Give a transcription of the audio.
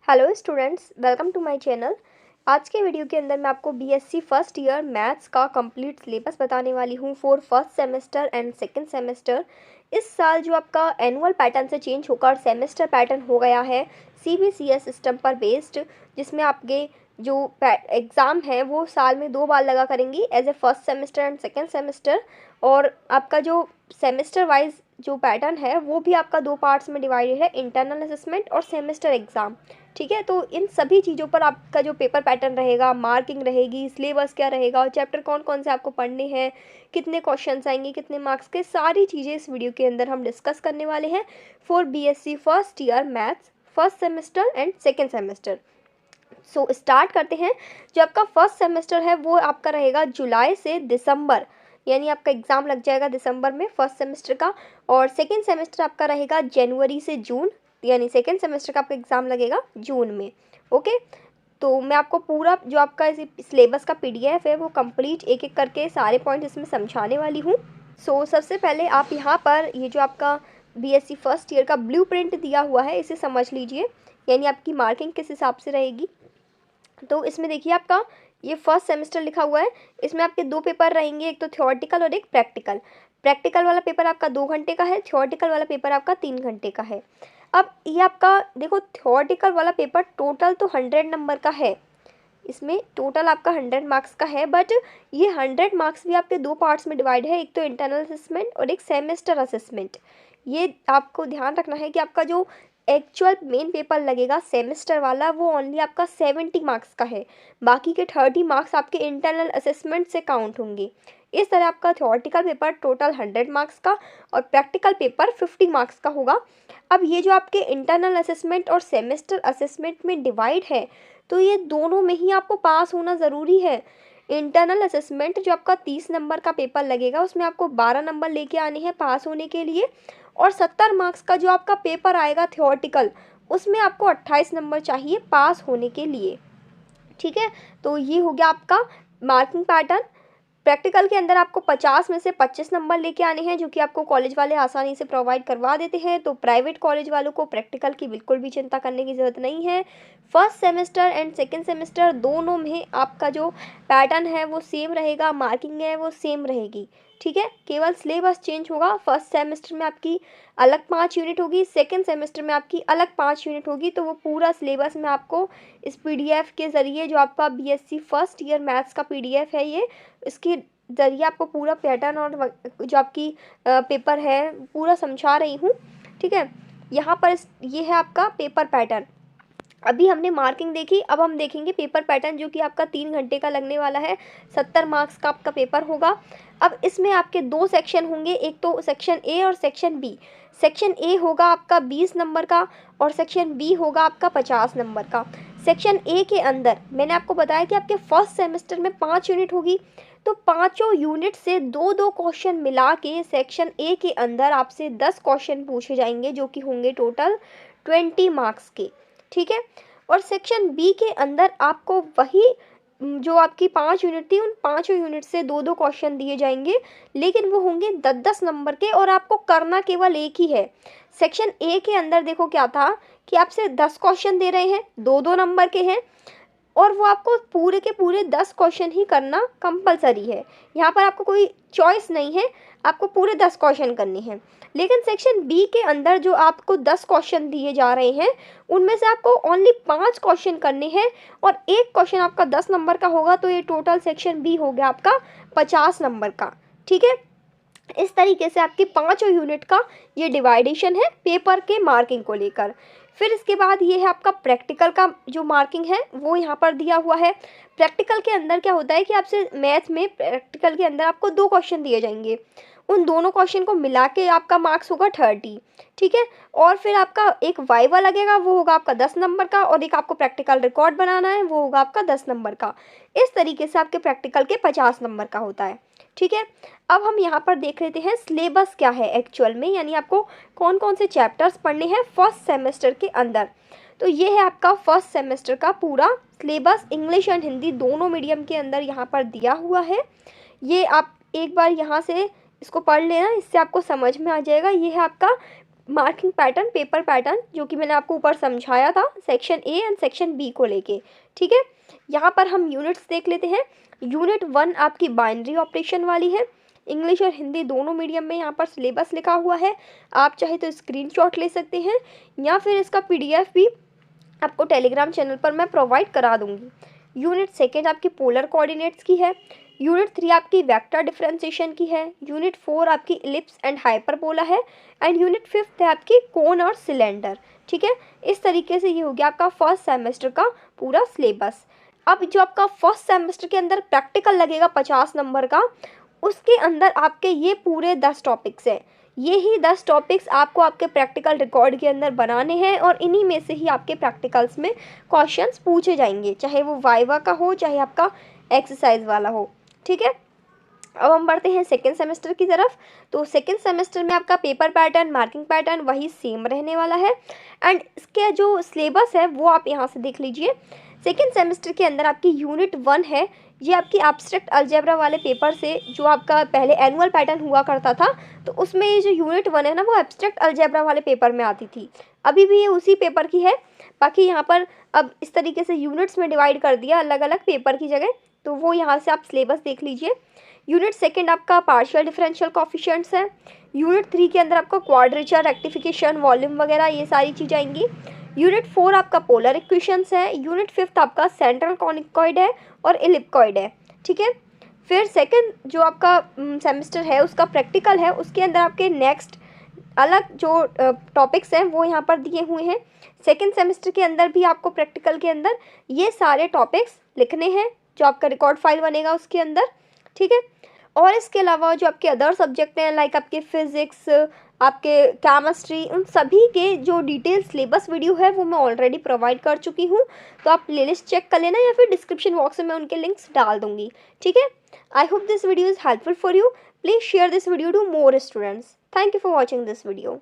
Hello students, welcome to my channel. आज के video के अंदर मैं आपको बीएससी फर्स्ट ईयर मैथ्स का कंप्लीट सिलेबस बताने वाली हूँ for first semester and second semester. इस साल जो आपका एनुअल पैटर्न से चेंज होकर सेमेस्टर पैटर्न हो गया है सीबीसीएस सिस्टम पर बेस्ड, जिसमें आपके जो एग्ज़ाम है वो साल में 2 बार लगा करेंगी as a first semester and second semester. और आपका जो सेमेस्टर वाइज जो पैटर्न है वो भी आपका 2 पार्ट्स में डिवाइडेड है, इंटरनल असेसमेंट और सेमेस्टर एग्ज़ाम। ठीक है, तो इन सभी चीज़ों पर आपका जो पेपर पैटर्न रहेगा, मार्किंग रहेगी, सिलेबस क्या रहेगा और चैप्टर कौन कौन से आपको पढ़ने हैं, कितने क्वेश्चंस आएंगे, कितने मार्क्स के, सारी चीज़ें इस वीडियो के अंदर हम डिस्कस करने वाले हैं for BSc first year maths first semester and second semester. So start करते हैं। जो आपका फर्स्ट सेमेस्टर है वो आपका रहेगा जुलाई से दिसंबर, यानी आपका एग्ज़ाम लग जाएगा दिसंबर में फर्स्ट सेमेस्टर का। और सेकेंड सेमेस्टर आपका रहेगा जनवरी से जून, यानी सेकेंड सेमेस्टर का आपका एग्ज़ाम लगेगा जून में। ओके, तो मैं आपको पूरा जो आपका सिलेबस का पीडीएफ है वो कंप्लीट एक एक करके सारे पॉइंट्स इसमें समझाने वाली हूँ। सो सबसे पहले आप यहाँ पर ये जो आपका बीएससी फर्स्ट ईयर का ब्लूप्रिंट दिया हुआ है इसे समझ लीजिए, यानी आपकी मार्किंग किस हिसाब से रहेगी। तो इसमें देखिए आपका ये फर्स्ट सेमेस्टर लिखा हुआ है, इसमें आपके 2 पेपर रहेंगे, एक तो थ्योरेटिकल और एक प्रैक्टिकल। प्रैक्टिकल वाला पेपर आपका 2 घंटे का है, थ्योरेटिकल वाला पेपर आपका 3 घंटे का है। अब ये आपका देखो, थ्योरेटिकल वाला पेपर टोटल तो 100 नंबर का है, इसमें टोटल आपका 100 मार्क्स का है, बट ये 100 मार्क्स भी आपके 2 पार्ट्स में डिवाइड है, एक तो इंटरनल असेसमेंट और एक सेमेस्टर असेसमेंट। ये आपको ध्यान रखना है कि आपका जो एक्चुअल मेन पेपर लगेगा सेमेस्टर वाला वो ओनली आपका 70 मार्क्स का है, बाकी के 30 मार्क्स आपके इंटरनल असेसमेंट से काउंट होंगे। इस तरह आपका थ्योरेटिकल पेपर टोटल 100 मार्क्स का और प्रैक्टिकल पेपर 50 मार्क्स का होगा। अब ये जो आपके इंटरनल असेसमेंट और सेमेस्टर असेसमेंट में डिवाइड है, तो ये दोनों में ही आपको पास होना ज़रूरी है। इंटरनल असेसमेंट जो आपका 30 नंबर का पेपर लगेगा उसमें आपको 12 नंबर लेके आने हैं पास होने के लिए, और 70 मार्क्स का जो आपका पेपर आएगा थ्योरेटिकल उसमें आपको 28 नंबर चाहिए पास होने के लिए। ठीक है, तो ये हो गया आपका मार्किंग पैटर्न। प्रैक्टिकल के अंदर आपको 50 में से 25 नंबर लेके आने हैं, जो कि आपको कॉलेज वाले आसानी से प्रोवाइड करवा देते हैं। तो प्राइवेट कॉलेज वालों को प्रैक्टिकल की बिल्कुल भी चिंता करने की ज़रूरत नहीं है। First semester and second semester दोनों में आपका जो पैटर्न है वो सेम रहेगा, मार्किंग है वो सेम रहेगी। ठीक है, केवल सिलेबस चेंज होगा। फर्स्ट सेमेस्टर में आपकी अलग 5 यूनिट होगी, सेकेंड सेमेस्टर में आपकी अलग 5 यूनिट होगी। तो वो पूरा सिलेबस मैं आपको इस पीडीएफ के ज़रिए, जो आपका बीएससी फर्स्ट ईयर मैथ्स का पीडीएफ है, ये इसके ज़रिए आपको पूरा पैटर्न और जो आपकी पेपर है पूरा समझा रही हूँ। ठीक है, यहाँ पर ये है आपका पेपर पैटर्न। अभी हमने मार्किंग देखी, अब हम देखेंगे पेपर पैटर्न, जो कि आपका 3 घंटे का लगने वाला है। 70 मार्क्स का आपका पेपर होगा। अब इसमें आपके 2 सेक्शन होंगे, एक तो सेक्शन ए और सेक्शन बी। सेक्शन ए होगा आपका 20 नंबर का और सेक्शन बी होगा आपका 50 नंबर का। सेक्शन ए के अंदर मैंने आपको बताया कि आपके फर्स्ट सेमेस्टर में 5 यूनिट होगी, तो पाँचों यूनिट से 2-2 क्वेश्चन मिला के सेक्शन ए के अंदर आपसे 10 क्वेश्चन पूछे जाएंगे, जो कि होंगे टोटल 20 मार्क्स के। ठीक है, और सेक्शन बी के अंदर आपको वही जो आपकी 5 यूनिट थी, उन 5 यूनिट से 2-2 क्वेश्चन दिए जाएंगे, लेकिन वो होंगे 10-10 नंबर के, और आपको करना केवल एक ही है। सेक्शन ए के अंदर देखो क्या था कि आपसे 10 क्वेश्चन दे रहे हैं, 2-2 नंबर के हैं, और वो आपको पूरे के पूरे 10 क्वेश्चन ही करना कंपलसरी है। यहाँ पर आपको कोई चॉइस नहीं है, आपको पूरे 10 क्वेश्चन करने हैं। लेकिन सेक्शन बी के अंदर जो आपको 10 क्वेश्चन दिए जा रहे हैं, उनमें से आपको ओनली 5 क्वेश्चन करने हैं, और एक क्वेश्चन आपका 10 नंबर का होगा, तो ये टोटल सेक्शन बी हो गया आपका 50 नंबर का। ठीक है, इस तरीके से आपकी 5 यूनिट का ये डिवाइडेशन है पेपर के मार्किंग को लेकर। फिर इसके बाद ये है आपका प्रैक्टिकल का जो मार्किंग है वो यहाँ पर दिया हुआ है। प्रैक्टिकल के अंदर क्या होता है कि आपसे मैथ में प्रैक्टिकल के अंदर आपको 2 क्वेश्चन दिए जाएंगे, उन दोनों क्वेश्चन को मिला के आपका मार्क्स होगा 30। ठीक है, और फिर आपका एक वाइवा लगेगा, वो होगा आपका 10 नंबर का, और एक आपको प्रैक्टिकल रिकॉर्ड बनाना है, वो होगा आपका 10 नंबर का। इस तरीके से आपके प्रैक्टिकल के 50 नंबर का होता है। ठीक है, अब हम यहाँ पर देख लेते हैं सिलेबस क्या है एक्चुअल में, यानी आपको कौन कौन से चैप्टर्स पढ़ने हैं फर्स्ट सेमेस्टर के अंदर। तो ये है आपका फर्स्ट सेमेस्टर का पूरा सिलेबस, इंग्लिश एंड हिंदी दोनों मीडियम के अंदर यहाँ पर दिया हुआ है। ये आप एक बार यहाँ से इसको पढ़ लेना, इससे आपको समझ में आ जाएगा। ये है आपका मार्किंग पैटर्न, पेपर पैटर्न, जो कि मैंने आपको ऊपर समझाया था section A and section B को लेके। ठीक है, यहाँ पर हम यूनिट्स देख लेते हैं। यूनिट 1 आपकी बाइनरी ऑपरेशन वाली है। इंग्लिश और हिंदी दोनों मीडियम में यहाँ पर सिलेबस लिखा हुआ है। आप चाहे तो स्क्रीनशॉट ले सकते हैं या फिर इसका PDF भी आपको टेलीग्राम चैनल पर मैं प्रोवाइड करा दूंगी। यूनिट 2 आपकी पोलर कोऑर्डिनेट्स की है। यूनिट 3 आपकी वेक्टर डिफरेंशिएशन की है। यूनिट 4 आपकी इलिप्स एंड हाइपरबोला है। एंड यूनिट 5 है आपकी कोन और सिलेंडर। ठीक है, इस तरीके से ये हो गया आपका फर्स्ट सेमेस्टर का पूरा सिलेबस। अब जो आपका फर्स्ट सेमेस्टर के अंदर प्रैक्टिकल लगेगा 50 नंबर का, उसके अंदर आपके ये पूरे 10 टॉपिक्स हैं। ये ही 10 टॉपिक्स आपको आपके प्रैक्टिकल रिकॉर्ड के अंदर बनाने हैं और इन्हीं में से ही आपके प्रैक्टिकल्स में क्वेश्चंस पूछे जाएंगे, चाहे वो वाइवा का हो चाहे आपका एक्सरसाइज वाला हो। ठीक है, अब हम बढ़ते हैं सेकेंड सेमेस्टर की तरफ। तो सेकेंड सेमेस्टर में आपका पेपर पैटर्न, मार्किंग पैटर्न वही सेम रहने वाला है। एंड इसके जो सिलेबस है वो आप यहाँ से देख लीजिए। सेकेंड सेमेस्टर के अंदर आपकी यूनिट 1 है, ये आपकी एब्स्ट्रैक्ट अलजेब्रा वाले पेपर से, जो आपका पहले एनुअल पैटर्न हुआ करता था, तो उसमें ये जो यूनिट 1 है ना, वो एब्स्ट्रैक्ट अलजेब्रा वाले पेपर में आती थी। अभी भी ये उसी पेपर की है। बाकी यहाँ पर अब इस तरीके से यूनिट्स में डिवाइड कर दिया अलग अलग पेपर की जगह, तो वो यहाँ से आप सिलेबस देख लीजिए। यूनिट 2 आपका पार्शियल डिफरेंशियल कोफिशिएंट्स है। यूनिट 3 के अंदर आपका क्वाड्रेचर, रेक्टिफिकेशन, वॉल्यूम वगैरह ये सारी चीज़ें आएंगी। यूनिट 4 आपका पोलर इक्वेशंस है। यूनिट 5 आपका सेंट्रल कॉनिकॉइड है और इलिप्कॉइड है। ठीक है, फिर सेकंड जो आपका सेमेस्टर है उसका प्रैक्टिकल है, उसके अंदर आपके नेक्स्ट अलग जो टॉपिक्स हैं वो यहाँ पर दिए हुए हैं। सेकंड सेमेस्टर के अंदर भी आपको प्रैक्टिकल के अंदर ये सारे टॉपिक्स लिखने हैं, जो आपका रिकॉर्ड फाइल बनेगा उसके अंदर। ठीक है, और इसके अलावा जो आपके अदर सब्जेक्ट हैं, लाइक आपके फिज़िक्स, आपके केमिस्ट्री, उन सभी के जो डिटेल सिलेबस वीडियो है वो मैं ऑलरेडी प्रोवाइड कर चुकी हूँ। तो आप प्लेलिस्ट चेक कर लेना या फिर डिस्क्रिप्शन बॉक्स में मैं उनके लिंक्स डाल दूँगी। ठीक है, I hope this video is helpful for you. Please share this video to more students. Thank you for watching this video.